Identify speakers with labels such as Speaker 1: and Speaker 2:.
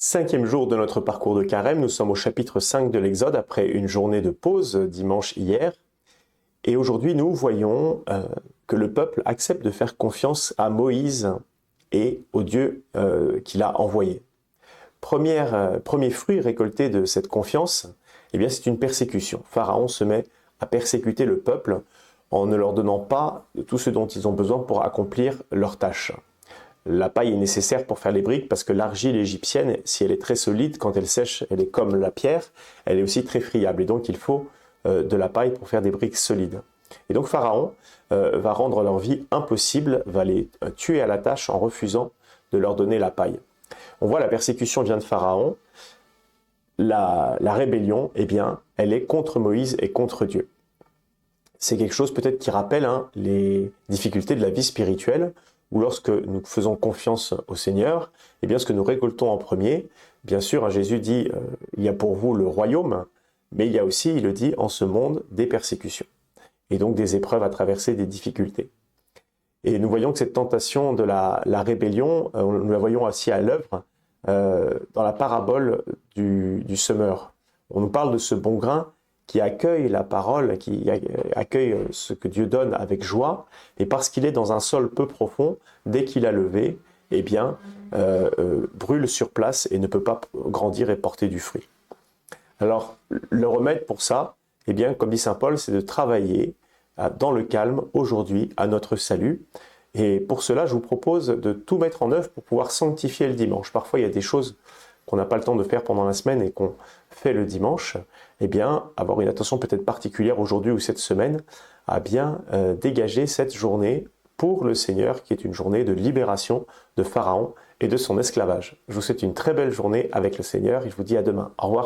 Speaker 1: Cinquième jour de notre parcours de Carême, nous sommes au chapitre 5 de l'Exode après une journée de pause dimanche hier. Et aujourd'hui, nous voyons que le peuple accepte de faire confiance à Moïse et au Dieu qu'il a envoyé. Premier fruit récolté de cette confiance, eh bien, c'est une persécution. Pharaon se met à persécuter le peuple en ne leur donnant pas tout ce dont ils ont besoin pour accomplir leur tâche. La paille est nécessaire pour faire les briques parce que l'argile égyptienne, si elle est très solide, quand elle sèche, elle est comme la pierre, elle est aussi très friable. Et donc il faut de la paille pour faire des briques solides. Et donc Pharaon va rendre leur vie impossible, va les tuer à la tâche en refusant de leur donner la paille. On voit la persécution vient de Pharaon. La rébellion, eh bien, elle est contre Moïse et contre Dieu. C'est quelque chose peut-être qui rappelle les difficultés de la vie spirituelle, où lorsque nous faisons confiance au Seigneur, eh bien ce que nous récoltons en premier, bien sûr, Jésus dit il y a pour vous le royaume, mais il y a aussi, il le dit, en ce monde, des persécutions, et donc des épreuves à traverser, des difficultés. Et nous voyons que cette tentation de la rébellion, nous la voyons aussi à l'œuvre dans la parabole du semeur. On nous parle de ce bon grain qui accueille la parole, qui accueille ce que Dieu donne avec joie, et parce qu'il est dans un sol peu profond, dès qu'il a levé, eh bien, brûle sur place et ne peut pas grandir et porter du fruit. Alors, le remède pour ça, eh bien, comme dit saint Paul, c'est de travailler dans le calme aujourd'hui à notre salut. Et pour cela, je vous propose de tout mettre en œuvre pour pouvoir sanctifier le dimanche. Parfois, il y a des choses qu'on n'a pas le temps de faire pendant la semaine et qu'on fait le dimanche. Eh bien, avoir une attention peut-être particulière aujourd'hui ou cette semaine à bien dégager cette journée pour le Seigneur, qui est une journée de libération de Pharaon et de son esclavage. Je vous souhaite une très belle journée avec le Seigneur et je vous dis à demain. Au revoir.